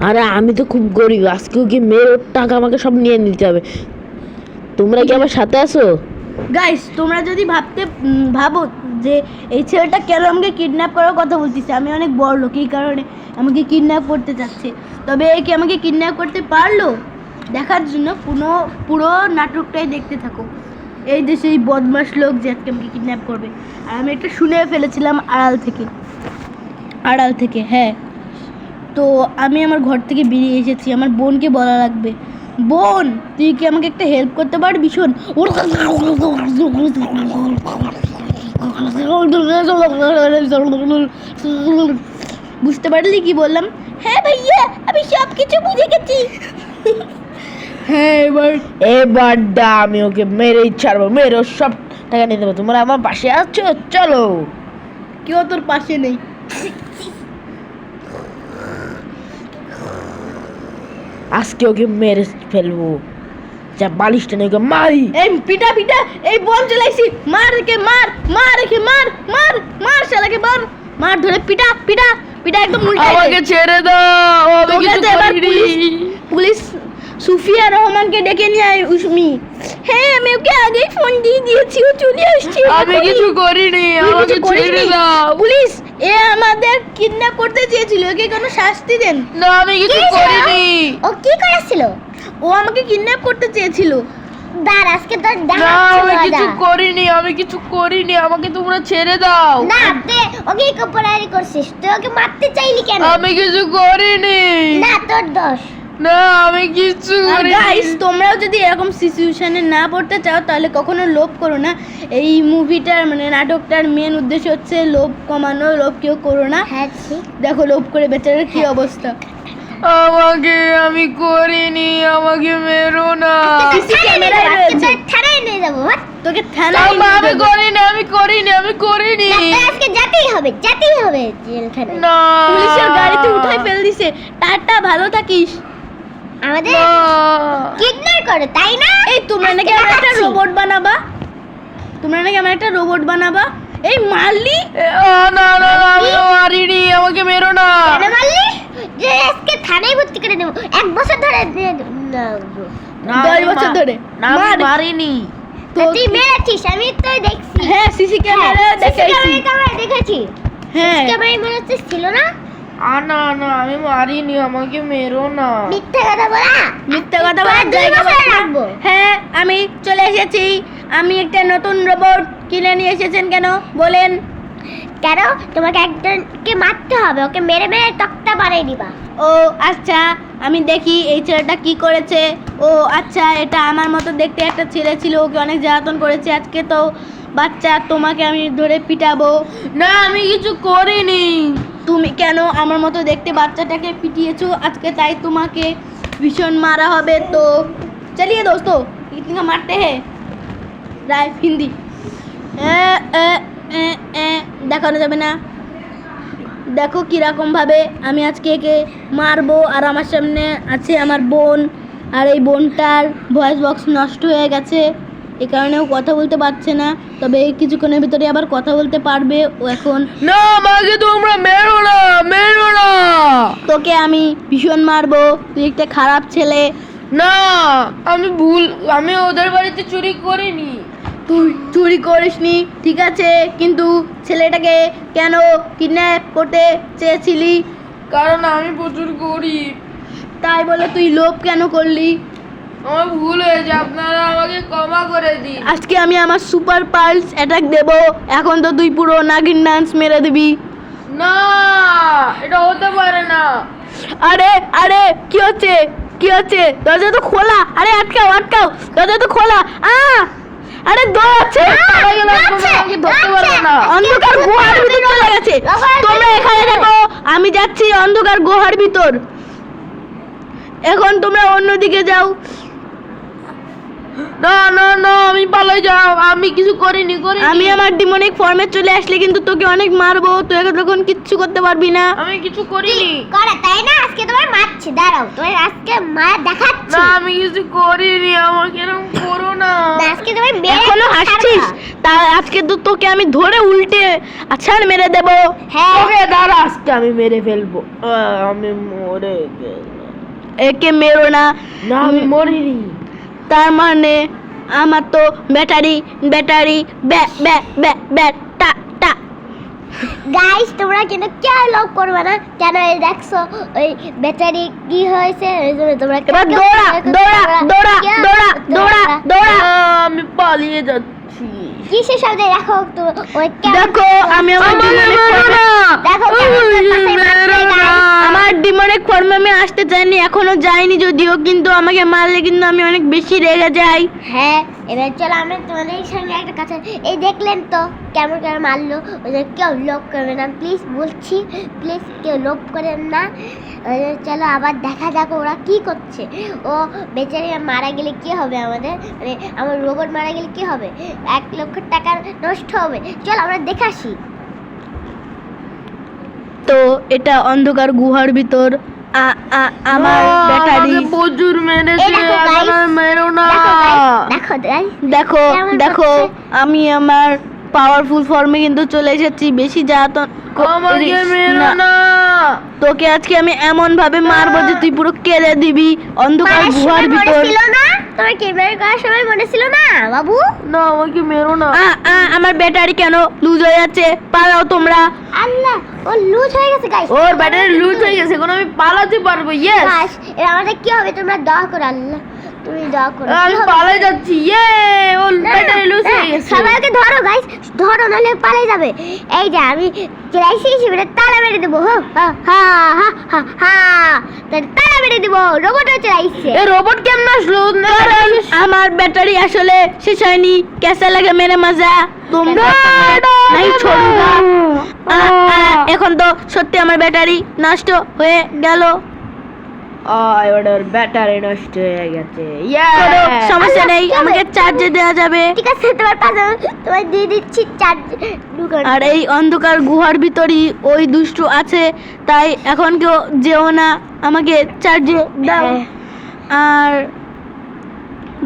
আরে আমি তো খুব গরিব, আজকেও কি মেয়ের ওর টাকা আমাকে সব নিয়ে নিতে হবে। তোমরা কি আমার সাথে আছো? গাইস, তোমরা যদি ভাবো যে এই ছেলেটা কেন আমাকে কিডন্যাপ করার কথা বলতেছে, আমি অনেক বড় লোক এই কারণে আমাকে কিডন্যাপ করতে চাচ্ছে। তবে এ কি আমাকে কিডন্যাপ করতে পারলো দেখার জন্য পুরো নাটকটাই দেখতে থাকো। এই দেশে এই বদমাশ লোক যে আজকে আমাকে কিডন্যাপ করবে, আর আমি এটা শুনে ফেলেছিলাম আড়াল থেকে। হ্যাঁ, তো আমি আমার ঘর থেকে বেরিয়ে এসেছি। আমার বোনকে বলা লাগবে, বোন তুই কি আমাকে একটা হেল্প করতে পারবি? শোন, বুঝতে পারলি কি বললাম? হ্যাঁ ভাইয়া, আমি সব কিছু বুঝে গেছি। হ্যাঁ, এবার আমি ওকে মেরেই ছাড়বো, মেরে ওর সব টাকা নিয়ে দেবো। তোমরা আমার পাশে আছো? চলো। কেউ তোর পাশে নেই। আজকে ওকে মেরে ফেলবো, যা বালিশটা নিয়ে ওকে মারি। এই পিটা এই বল চলাইছি, মার রেখে মার শালাকে, মার ধরে পিটা একদম উল্টা। আমাকে ছেড়ে দাও, আমি কিছু করিনি। পুলিশ সুফিয়া রহমানকে ডেকে নিয়ে আয়। উসমি, হ্যাঁ আমি ওকে আগেই ফোন দিয়ে দিয়েছি, ও চলে আসছে। আমি কিছু করিনি, আমাকে ছেড়ে দাও। পুলিশ, এ আমাদের কিডন্যাপ করতে চেয়েছিল, ওকে কোনো শাস্তি দেন। না, আমি কিছু করিনি। ও কি করেছিল? ও আমাকে কিডন্যাপ করতে চেয়েছিল। দাঁড়, আজকে তোর না, আমি কিছু করিনি, আমাকে তোমরা ছেড়ে দাও। না, তুই ওকে কপরারি করছিস, তুই ওকে মারতে চাইলি কেন? আমি কিছু করিনি। না, তোর দোষ। না, আমি কিছু করিনি। গাইস, তোমরাও যদি এরকম সিচুয়েশনে না পড়তে চাও তাহলে কখনো লোভ করো না। এই মুভিটার মানে নাটকটার মেন উদ্দেশ্য হচ্ছে লোভ কমানো। লোভ কেউ করো না। হ্যাঁ, দেখো লোভ করে বেচারার কি অবস্থা। আমি করিনি, আমাকে মেরো না। সিসি ক্যামেরায় রয়েছে, থানায় নিয়ে যাবো। তোকে থানায় আমি করিনি। আজকে যেতেই হবে জেলখানায়। না, পুলিশের গাড়িতে উঠাই ফেল দিছে। টাটা, ভালো থাকিস। আমাদের কিডন্যাপ করে, তাই না? এই তোমরা নাকি আমার একটা রোবট বানাবা। এই মারলি? না, আমি মারিনি, আমাকে মেরো না। কেন মারলি? যে আজকে থানায় ভর্তি করে দেবো, 1 বছর ধরে না, 10 বছর ধরে না, আমি মারিনি। তুই মেরেছিস, আমি তো দেখছি। হ্যাঁ, সিসি ক্যামেরায় দেখেছি। হ্যাঁ, ক্যামেরায় মনে হচ্ছে ছিল না। না, আমি মারিনি, আমাকে মেরো না। মিথ্যা কথা বলা। মিথ্যা কথা তোরা বলার 2 জায়গা বছর পাচ্ছি না। রাখবো। হ্যাঁ, আমি চলে এসেছি। আমি একটা নতুন রোবট কিনে নিয়ে এসেছেন কেন বলেন? কেন? তোমাকে একজনকে মারতে হবে, ওকে মেরে তক্তা বানিয়ে দিবা। ও আচ্ছা, আমি দেখি এই ছেলেটা কি করেছে। ও আচ্ছা, এটা আমার মতো দেখতে একটা ছেলে ছিল, ওকে অনেক জ্বালাতন করেছে। আজকে তো বাচ্চা, তোমাকে আমি ধরে পিটাবো। না, আমি কিছু করিনি। তুমি কেন আমার মতো দেখতে বাচ্চাটাকে পিটিয়েছো আজকে, তাই তোমাকে ভীষণ মারা হবে। তো চলিয়ে দোস্তো, ইতনা মারতে হে রায় হিন্দি দেখানো যাবে না। দেখো কিরকম ভাবে আমি আজকে একে মারবো। আর আমার সামনে আছে আমার বোন, আর এই বোনটার ভয়েস বক্স নষ্ট হয়ে গেছে, এই কারণে ও কথা বলতে পারছে না। তবে এই কিছুক্ষণের ভিতরে আবার কথা বলতে পারবে। ও এখন না, আমাকে তোমরা মেরো না। তোকে আমি ভীষণ মারবো, তুই একটা খারাপ ছেলে। না, আমি ওদের বাড়িতে চুরি করিনি। তুই চুরি করিসনি ঠিক আছে, কিন্তু ছেলেটাকে কেন কিডন্যাপ করতে চেয়েছিলি? কারণ আমি প্রচুর গরিব। তাই বলে তুই লোভ কেন করলি? আমার ভুল হয়েছে, আপনারা আমাকে ক্ষমা করে দিন। আজকে আমি আমার সুপার পালস অ্যাটাক দেব। এখন তো তুই পুরো নাগিন ডান্স মেরে দিবি। না, এটা হতে পারে না। আরে কি হচ্ছে? দরজা তো খোলা। আরে আটকাও, দরজা তো খোলা। আরে দৌড়াচ্ছে, আমাকে ধরতে পারবে না। অন্ধকার গুহার ভিতর চলে গেছে। তোমরা এখানে দেখো, আমি যাচ্ছি অন্ধকার গুহার ভিতর। এখন তোমরা অন্যদিকে যাও। না না না আমি পালাই যাও, আমি কিছু করিনি। আমি আমার ডিমনিক ফর্মে চলে আসলে কিন্তু তোকে অনেক মারবো, তুই তখন কিচ্ছু করতে পারবি না। আমি কিছু করিনি। করে তাই না? আজকে তোমার মারছি, দাঁড়াও তোমার আজকে মার দেখাচ্ছি। না আমি কিছু করিনি, আমাকে এরকম করো না। আজকে তোমার মেরে এখনো হাসছিস? তা আজকে তো তোকে আমি ধরে উল্টে আছাড় মেরে দেবো। হ্যাঁ ওকে দাঁড়া, আজকে আমি মেরে ফেলবো। আমি মরে গেলাম। একে মেরো না। না আমি মরিনি। তার মানে আমার তো ব্যাটারি ব্যাটারি ব্যাটা টা। গাইস তোমরা কিন্তু কেউ লোভ করবে না, কেন এই দেখছো ওই ব্যাটারি কি হয়েছে, ওই জন্য তোমরা এবার দৌড়া দৌড়া দৌড়া দৌড়া দৌড়া দৌড়া। আমি পালিয়ে যাচ্ছি। কিসের শব্দে দেখো তো ওই দেখো আমি আমার দেখো আমার ডিমনিক ফর্মে আমি আসতে চাইনি, এখনো যাইনি যদিও, কিন্তু আমাকে মারলে কিন্তু আমি অনেক বেশি রেগে যাই। হ্যাঁ এবার চলো আমরা তোমাদের সঙ্গে একটা কথা, এই দেখলেন তো কেমন কেমন মারলো, ওই যে কেউ লোভ করবে না প্লিজ বলছি, প্লিজ কেউ লোভ করেন না। ওই যে চলো আবার দেখা যাক ওরা কি করছে। ও বেচারি মারা গেলে কি হবে আমাদের, মানে আমার রোবট মারা গেলে কি হবে, 1 লক্ষ টাকা নষ্ট হবে। চলো আমরা দেখে আসি। তো এটা অন্ধকার গুহার ভিতর আমার ব্যাটারি। প্রচুর মেরেছে, এই দেখো guys, এখন আর মেরো না। দেখো guys, দেখো কেমন দেখো করছে? আমি আমার পাওয়ারফুল ফর্মে কিন্তু চলে এসেছি, বেশি জ্বালাতন আমাকে মেরো না। তোকে আজকে আমি এমন ভাবে মারবো যে তুই পুরো কেঁদে দিবি অন্ধকার মারার গুহার সময় মনে ভিতর। ছিল না? তোমার ক্যামেরা করার সময় মনে ছিল না বাবু? না আমাকে মেরো না। আমার ব্যাটারি কেন লুজ হয়ে যাচ্ছে? পালাও তোমরা। আল্লাহ ও লুজ হয়ে গেছে গাইস। ওর ব্যাটারি লুজ হয়ে গেছে, এখন আমি পালাতে পারবো। ইয়েস গাইস এর আমাদের কি হবে, তোমরা দোয়া করো আল্লাহ, তুমি দোয়া করো। আমি পালাই যাচ্ছি। ইয়ে ওর ব্যাটারি লুজ হয়ে গেছে। সবাইকে ধরো গাইস, ধরো নাহলে পালিয়ে যাবে। এই যে আমি চলাইছি সেটা তালা মেরে দেবো। হা হা হা হা হা তালা মেরে দেবো, রোবটও চলাইছে। এ রোবট কেমন আসলো? আমার ব্যাটারি আসলে শেষ হয়নি, কেসে লাগে মেরে মজা তোমরা নাই ছোড়ুগা। এখন তো সত্যি আমার ব্যাটারি নষ্ট হয়ে গেল। এবার ওর ব্যাটারি নষ্ট হয়ে গেছে। কোনো সমস্যা নেই, আল্লাহ, আমাকে চার্জে দেওয়া যাবে। ঠিক আছে তোমার পাশে তোমায় দিয়ে দিচ্ছি চার্জ। আর এই অন্ধকার গুহার ভিতরই ওই দুষ্টু আছে, তাই এখন কেউ যেও না, আমাকে চার্জে দাও। হ্যাঁ। আর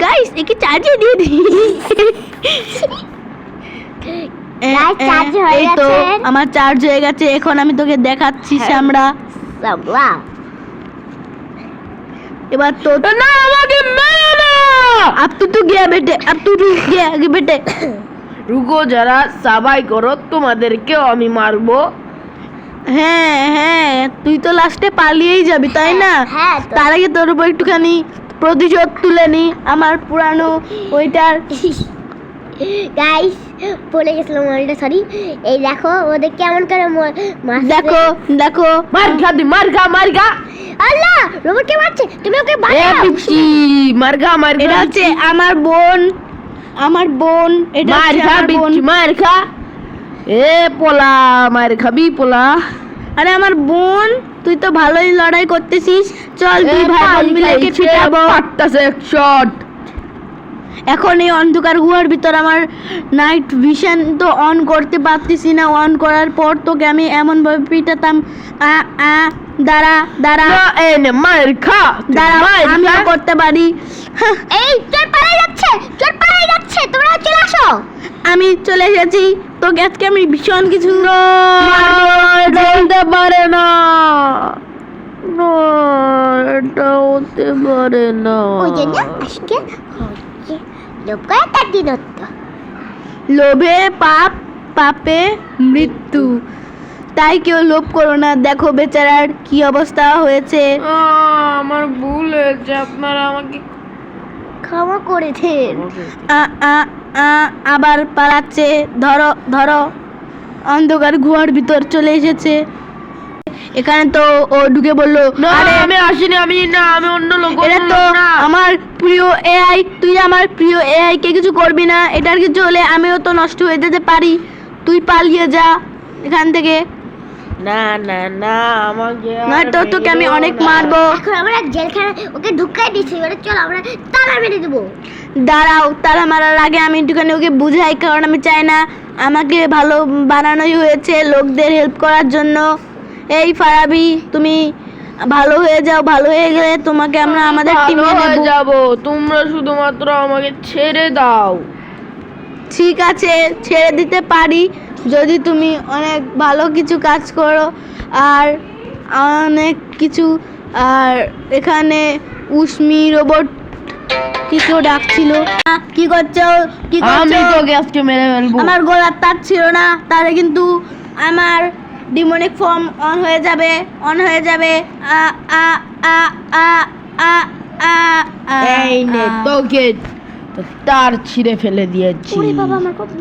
গাইস একে চার্জে দিয়ে দিই। Guys, charge হয়ে এই তো গেছে। আমার চার্জ হয়ে গেছে, এখন আমি তোকে দেখাচ্ছি শ্যামড়া। ওয়াও এবার তো না আমাকে মেরো না। अब तू गया बेटे, अब तू गया बेटे। রুকো যারা, সবাই করো, তোমাদেরকেও আমি মারবো। হ্যাঁ হ্যাঁ তুই তো লাস্টে পালিয়েই যাবি তাই না? হ্যাঁ তো। তার আগে তোর উপর একটুখানি প্রতিশোধ তুলে নি আমার পুরানো ওইটার। গাইস বলে গেছিলাম ওইটা, সরি। এই দেখো ওদের কেমন করে মারছে। দেখো দেখো মার খা দি, মার খা, মার খা। আল্লাহ রোবট কে মারছে, তুমি ওকে এ বাঁচাও। পিচ্ছি, মার খা, মার খা। এটা হচ্ছে আমার বোন, আমার বোন, এটা মার হচ্ছে খা আমার বোন। পিচ্ছি, মার খা। এ পোলা, মার খাবি পোলা। আরে আমার বোন, তুই তো ভালোই লড়াই করতেছিস, চল দুই ভাই বোন মিলে একে ফিটাবো। পাট্টাছে এক শট। এখন এই অন্ধকার গুহার ভিতর আমার নাইট ভিশন তো অন করতে পারতেছি না, অন করার পর তোকে আমি এমন ভাবে পিটাতাম। দাঁড়া দাঁড়া না, এই নে মার খা। দাঁড়া, মার আমিও খা। করতে পারি। হাহ, এই চোর পালিয়ে যাচ্ছে, চোর পালিয়ে যাচ্ছে, তোমরা চলে আসো। আমি চলে এসেছি, তোকে আজকে আমি ভীষণ কিছু চলতে পারে না। না, এটা হতে পারে না। ওই জন্য আজকে হচ্ছে লোকাটার দিনত্ব। লোভে পাপ, পাপে মৃত্যু, তাই কেউ লোভ করো না। দেখো বেচারার কি অবস্থা হয়েছে। আমার ভুল হয়েছে, আপনারা আমাকে ক্ষমা করেছেন। আ আ আ আবার পালাচ্ছে। ধরো ধরো, অন্ধকার গুহার ভিতর চলে এসেছে। এখানে তো ও ঢুকে বললো, না, আরে আমি আসিনি, আমি অন্য লোক। এটা অন্য তো লোক না। আমার প্রিয় এআই, তুই আমার প্রিয় এআই কে কিছু করবি না। এটার কিছু হলে আমিও তো নষ্ট হয়ে যেতে পারি, তুই পালিয়ে যা এখান থেকে। না না না, আমাকে নয়তো তোকে আমি অনেক মারবো। এখন আমরা জেলখানা ওকে ঢুকাই দিচ্ছি, এবারে চল আমরা তালা মেরে দেবো। দাঁড়াও, তারা মারার আগে আমি একটুখানি ওকে বুঝাই, কারণ আমি চাই না আমাকে ভালো বানানোই হয়েছে লোকদের হেল্প করার জন্য। এই ফারাবি, তুমি ভালো হয়ে যাও, ভালো হয়ে গেলে তোমাকে আমরা আমাদের ভালো টিমে হয়ে নেব। যাব, তোমরা শুধুমাত্র আমাকে ছেড়ে দাও। ঠিক আছে, ছেড়ে দিতে পারি যদি তুমি অনেক ভালো কিছু কাজ করো আর অনেক কিছু। আর এখানে উষ্মি রোবট কি কেউ ডাকছিল। কি করছো, কি আমি করছো? তোকে আজকে মেরে ফেলবো। আমার গলার তার ছিল না, তাহলে কিন্তু আমার ডিমনিক ফর্ম অন হয়ে যাবে, অন হয়ে যাবে। আ আ আ আ আ আ আ। এই নে, তোকে তো তার ছিঁড়ে ফেলে দিয়েছি। ওরে বাবা, আমার কত।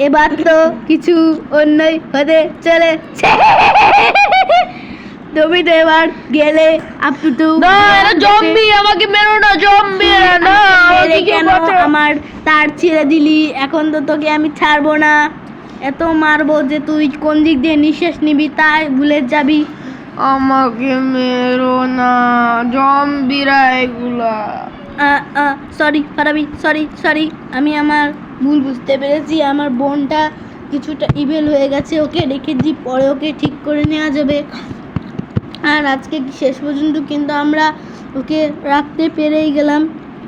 এবার তো কিছু অন্যই হতে চলেছে। তুমি তো এবার গেলে আপ টু না, এটা জম্বি, আমাকে মেরো না, জম্বি না। আমাকে কেন বাঁচাও। আমার তার ছিঁড়ে দিলি? এখন তো তোকে আমি ছাড়বো না, এত মারবো যে তুই কোন দিক দিয়ে নিঃশ্বাস নিবি তাই ভুলে যাবি। আমাকে মেরো না, জম্বিরা এগুলা। সরি ফারাবি, সরি সরি, আমি আমার ভুল বুঝতে পেরেছি। আমার বোনটা কিছুটা ইভেল হয়ে গেছে, ওকে রেখেছি, পরে ওকে ঠিক করে নেওয়া যাবে। আর আজকে শেষ পর্যন্ত কিন্তু আমরা ওকে রাখতে পেরেই গেলাম।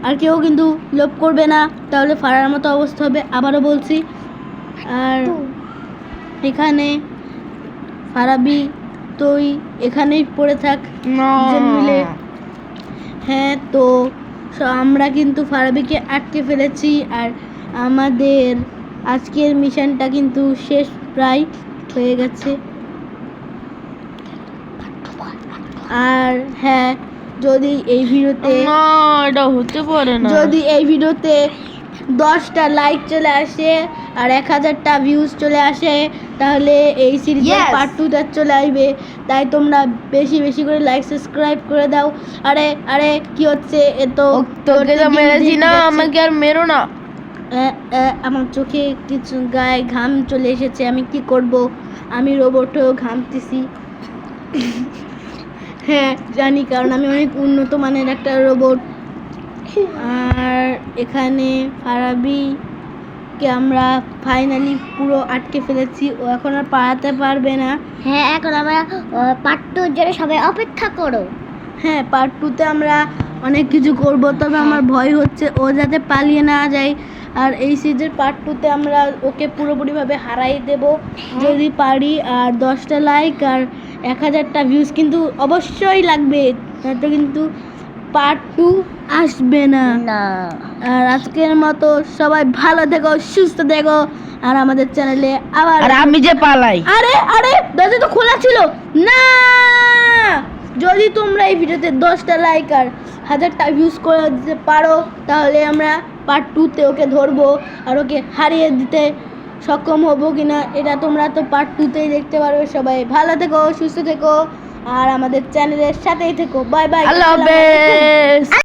আর কেউ কিন্তু লোভ করবে না, তাহলে ফারার মতো অবস্থা হবে, আবারও বলছি। আর এখানে ফারাবি তুই এখানেই পড়ে থাক না। দুজন মিলে। হ্যাঁ, তো আমরা কিন্তু ফারাবিকে আটকে ফেলেছি আর আমাদের আজকের মিশনটা কিন্তু শেষ প্রায় হয়ে গেছে। আর হ্যাঁ, যদি এই ভিডিওতে না, এটা হতে পারে না। যদি এই ভিডিওতে 10টা লাইক চলে আসে আর 1000টা ভিউজ চলে আসে, তাহলে এই সিরিজের Yes! পার্ট 2টা চলে আসবে। তাই তোমরা বেশি বেশি করে লাইক সাবস্ক্রাইব করে দাও। আরে আরে, কি হচ্ছে? এ তো তোকে তো মেরেছি না, আমাকে আর মেরো না। আমার চোখে কিছু গায়ে ঘাম চলে এসেছে, আমি কি করব? আমি রোবটও ঘামতেছি। হ্যাঁ জানি, কারণ আমি অনেক উন্নত মানের একটা রোবট। আর এখানে ফারাবিকে আমরা ফাইনালি পুরো আটকে ফেলেছি, ও এখন আর পালাতে পারবে না। হ্যাঁ, এখন আমরা পার্ট 2 এর জন্য সবাই অপেক্ষা করো। হ্যাঁ, পার্ট 2তে আমরা অনেক কিছু করব, তবে আমার ভয় হচ্ছে ও যাতে পালিয়ে না যায়। আর এই সিরিজের পার্ট 2তে আমরা ওকে পুরোপুরিভাবে হারাই দেব যদি পারি। আর 10টা লাইক আর 1000টা ভিউজ কিন্তু অবশ্যই লাগবে, তাতে কিন্তু পার্ট 2 আসবে না। না, আর আজকের মতো সবাই ভালো থেকো, সুস্থ থেকো। আর আমাদের চ্যানেলে আবার আর আমি যে পালাই। আরে আরে, দরজা তো খোলা ছিল না। যদি তোমরা এই ভিডিওতে 10টা লাইক আর 1000টা ভিউজ করে দিতে পারো, তাহলে আমরা পার্ট 2তে ওকে ধরবো আর ওকে হারিয়ে দিতে সক্ষম হবো কিনা এটা তোমরা তো পার্ট 2তেই দেখতে পারবে। সবাই ভালো থেকো, সুস্থ থেকো আর আমাদের চ্যানেলের সাথেই থেকো। বাই বাই, আল্লাহ হাফেজ।